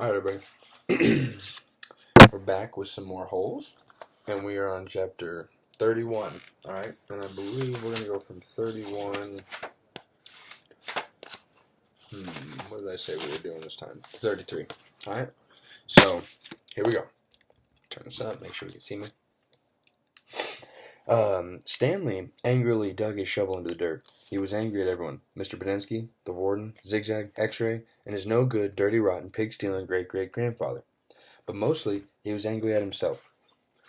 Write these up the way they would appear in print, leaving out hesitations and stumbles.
Alright, everybody. We're back with some more holes, and we are on chapter 31. Alright, and I believe we're going to go from 31. What did I say we were doing this time? 33. Alright, so here we go. Turn this up, make sure we can see me. Stanley angrily dug his shovel into the dirt. He was angry at everyone. Mr. Podensky, the warden, Zigzag, X-Ray, and his no-good, dirty, rotten, pig-stealing great-great-grandfather. But mostly, he was angry at himself.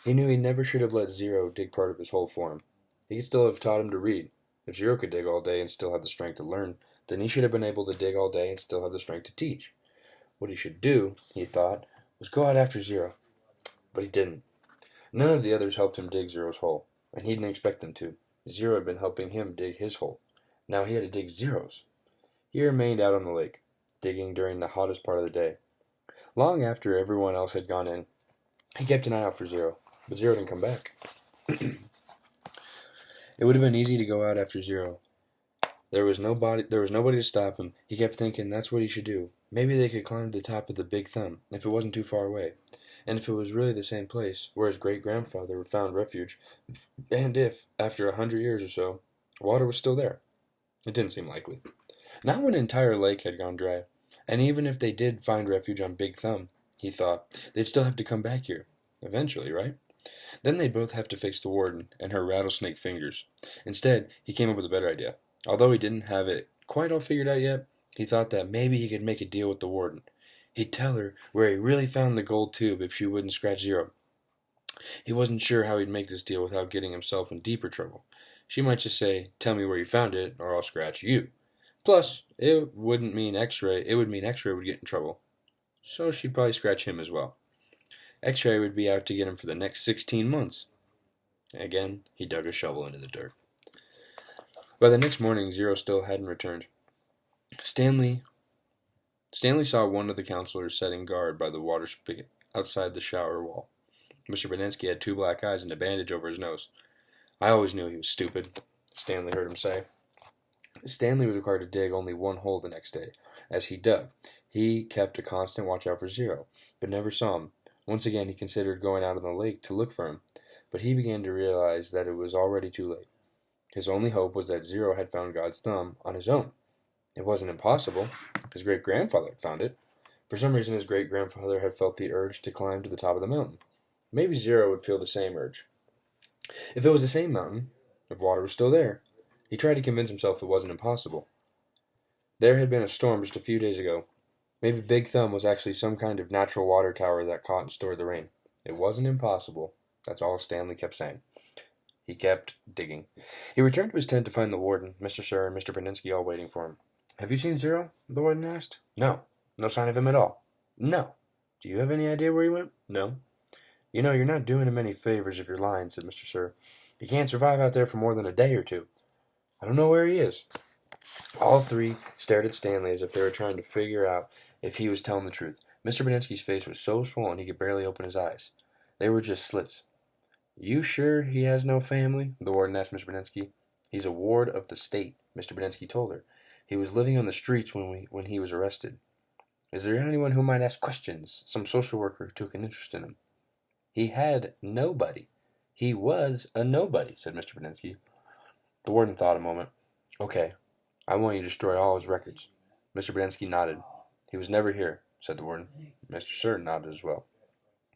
He knew he never should have let Zero dig part of his hole for him. He could still have taught him to read. If Zero could dig all day and still have the strength to learn, then he should have been able to dig all day and still have the strength to teach. What he should do, he thought, was go out after Zero. But he didn't. None of the others helped him dig Zero's hole, and he didn't expect them to. Zero had been helping him dig his hole. Now he had to dig Zero's. He remained out on the lake, digging during the hottest part of the day. Long after everyone else had gone in, he kept an eye out for Zero, but Zero didn't come back. It would have been easy to go out after Zero. There was nobody to stop him. He kept thinking that's what he should do. Maybe they could climb to the top of the Big Thumb, if it wasn't too far away. And if it was really the same place where his great-grandfather had found refuge, and if, after 100 years or so, water was still there. It didn't seem likely. Now an entire lake had gone dry, and even if they did find refuge on Big Thumb, he thought, they'd still have to come back here. Eventually, right? Then they'd both have to face the warden and her rattlesnake fingers. Instead, he came up with a better idea. Although he didn't have it quite all figured out yet, he thought that maybe he could make a deal with the warden. He'd tell her where he really found the gold tube if she wouldn't scratch Zero. He wasn't sure how he'd make this deal without getting himself in deeper trouble. She might just say, tell me where you found it, or I'll scratch you. Plus, it wouldn't mean X-Ray. It would mean X-Ray would get in trouble. So she'd probably scratch him as well. X-Ray would be out to get him for the next 16 months. Again, he dug a shovel into the dirt. By the next morning, Zero still hadn't returned. Stanley saw one of the counselors setting guard by the water spigot outside the shower wall. Mr. Podensky had 2 black eyes and a bandage over his nose. I always knew he was stupid, Stanley heard him say. Stanley was required to dig only one hole the next day. As he dug, he kept a constant watch out for Zero, but never saw him. Once again, he considered going out on the lake to look for him, but he began to realize that it was already too late. His only hope was that Zero had found God's thumb on his own. It wasn't impossible. His great-grandfather had found it. For some reason, his great-grandfather had felt the urge to climb to the top of the mountain. Maybe Zero would feel the same urge. If it was the same mountain, if water was still there, he tried to convince himself it wasn't impossible. There had been a storm just a few days ago. Maybe Big Thumb was actually some kind of natural water tower that caught and stored the rain. It wasn't impossible. That's all Stanley kept saying. He kept digging. He returned to his tent to find the warden, Mr. Sir, and Mr. Podensky all waiting for him. Have you seen Zero? The warden asked. No. No sign of him at all. No. Do you have any idea where he went? No. You know, you're not doing him any favors if you're lying, said Mr. Sir. He can't survive out there for more than a day or two. I don't know where he is. All 3 stared at Stanley as if they were trying to figure out if he was telling the truth. Mr. Podensky's face was so swollen he could barely open his eyes. They were just slits. You sure he has no family? The warden asked Mr. Podensky. He's a ward of the state, Mr. Podensky told her. He was living on the streets when he was arrested. Is there anyone who might ask questions? Some social worker who took an interest in him. He had nobody. He was a nobody, said Mr. Podensky. The warden thought a moment. Okay, I want you to destroy all his records. Mr. Podensky nodded. He was never here, said the warden. Mr. Sir nodded as well.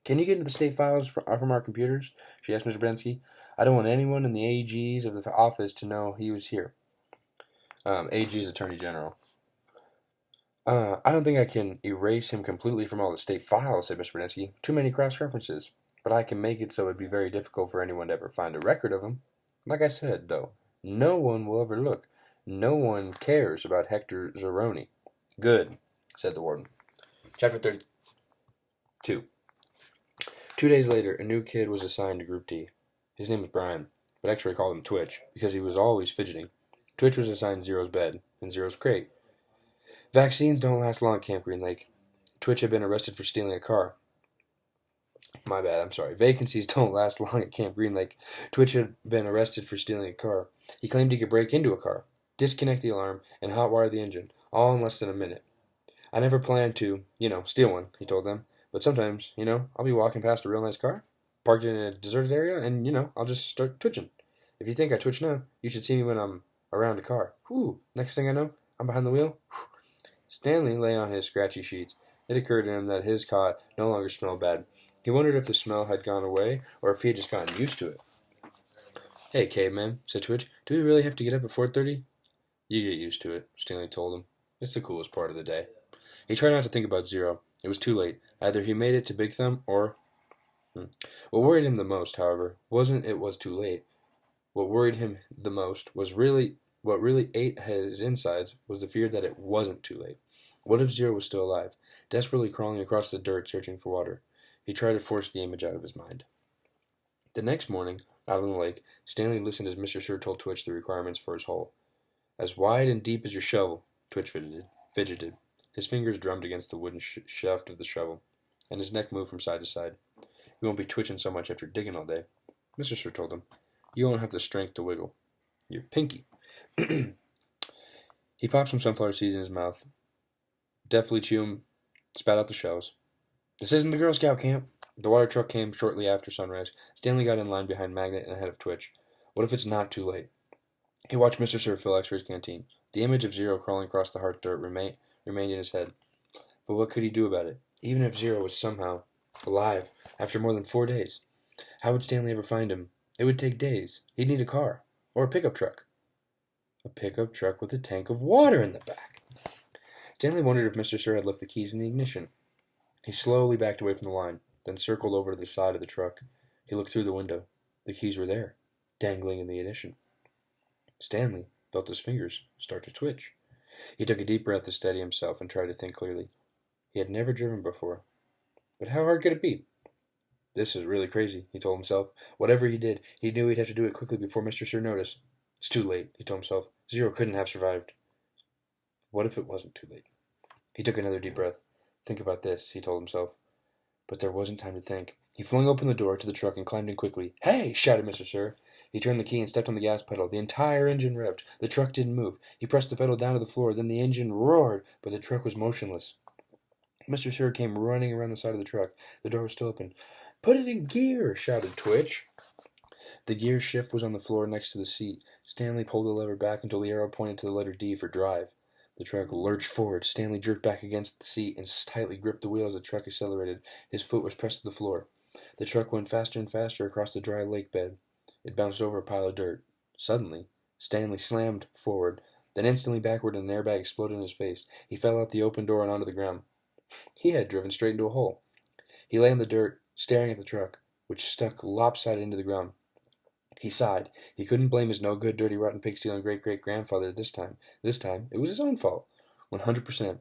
Can you get into the state files from our computers? She asked Mr. Podensky. I don't want anyone in the AGs of the office to know he was here. AG is Attorney General. I don't think I can erase him completely from all the state files, said Mr. Podensky. Too many cross-references. But I can make it so it'd be very difficult for anyone to ever find a record of him. Like I said, though, no one will ever look. No one cares about Hector Zeroni. Good, said the warden. Chapter 32. 2 days later, a new kid was assigned to Group D. His name was Brian, but X-Ray called him Twitch, because he was always fidgeting. Twitch was assigned Zero's bed and Zero's crate. Vaccines don't last long at Camp Green Lake. Twitch had been arrested for stealing a car. My bad, I'm sorry. Vacancies don't last long at Camp Green Lake. Twitch had been arrested for stealing a car. He claimed he could break into a car, disconnect the alarm, and hotwire the engine, all in less than a minute. I never planned to, steal one, he told them. But sometimes, I'll be walking past a real nice car, parked in a deserted area, and, I'll just start twitching. If you think I twitch now, you should see me when I'm around a car. Whew, next thing I know, I'm behind the wheel. Whew. Stanley lay on his scratchy sheets. It occurred to him that his cot no longer smelled bad. He wondered if the smell had gone away, or if he had just gotten used to it. Hey, caveman, said Twitch, do we really have to get up at 4:30? You get used to it, Stanley told him. It's the coolest part of the day. He tried not to think about Zero. It was too late. Either he made it to Big Thumb, or... What worried him the most, however, wasn't it was too late. What worried him the most was what really ate his insides was the fear that it wasn't too late. What if Zero was still alive, desperately crawling across the dirt searching for water? He tried to force the image out of his mind. The next morning, out on the lake, Stanley listened as Mr. Sir told Twitch the requirements for his hole. As wide and deep as your shovel, Twitch fidgeted. His fingers drummed against the wooden shaft of the shovel, and his neck moved from side to side. You won't be twitching so much after digging all day, Mr. Sir told him. You won't have the strength to wiggle. Your pinky. He popped some sunflower seeds in his mouth, deftly spat out the shells. This isn't the Girl Scout camp. The water truck came shortly after sunrise. Stanley got in line behind Magnet and ahead of Twitch. What if it's not too late? He watched Mr. Sir fill X-Ray's canteen. The image of Zero crawling across the hard dirt remained in his head. But what could he do about it? Even if Zero was somehow alive after more than 4 days, how would Stanley ever find him? It would take days. He'd need a car. Or a pickup truck. A pickup truck with a tank of water in the back. Stanley wondered if Mr. Sir had left the keys in the ignition. He slowly backed away from the line, then circled over to the side of the truck. He looked through the window. The keys were there, dangling in the ignition. Stanley felt his fingers start to twitch. He took a deep breath to steady himself and tried to think clearly. He had never driven before. But how hard could it be? This is really crazy, he told himself. Whatever he did, he knew he'd have to do it quickly before Mr. Sir noticed. It's too late, he told himself. Zero couldn't have survived. What if it wasn't too late? He took another deep breath. Think about this, he told himself. But there wasn't time to think. He flung open the door to the truck and climbed in quickly. Hey! Shouted Mr. Sir. He turned the key and stepped on the gas pedal. The entire engine revved. The truck didn't move. He pressed the pedal down to the floor. Then the engine roared, but the truck was motionless. Mr. Sir came running around the side of the truck. The door was still open. Put it in gear! Shouted Twitch. The gear shift was on the floor next to the seat. Stanley pulled the lever back until the arrow pointed to the letter D for drive. The truck lurched forward. Stanley jerked back against the seat and tightly gripped the wheel as the truck accelerated. His foot was pressed to the floor. The truck went faster and faster across the dry lake bed. It bounced over a pile of dirt. Suddenly, Stanley slammed forward, then instantly backward and an airbag exploded in his face. He fell out the open door and onto the ground. He had driven straight into a hole. He lay in the dirt, staring at the truck, which stuck lopsided into the ground. He sighed. He couldn't blame his no-good, dirty, rotten, pig-stealing great-great-grandfather this time. This time, it was his own fault. 100%.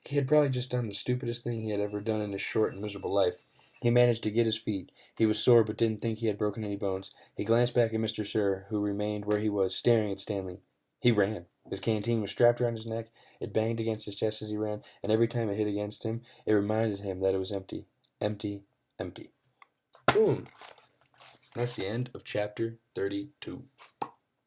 He had probably just done the stupidest thing he had ever done in his short and miserable life. He managed to get his feet. He was sore, but didn't think he had broken any bones. He glanced back at Mr. Sir, who remained where he was, staring at Stanley. He ran. His canteen was strapped around his neck. It banged against his chest as he ran, and every time it hit against him, it reminded him that it was empty. Empty. Empty. Boom. That's the end of chapter 32.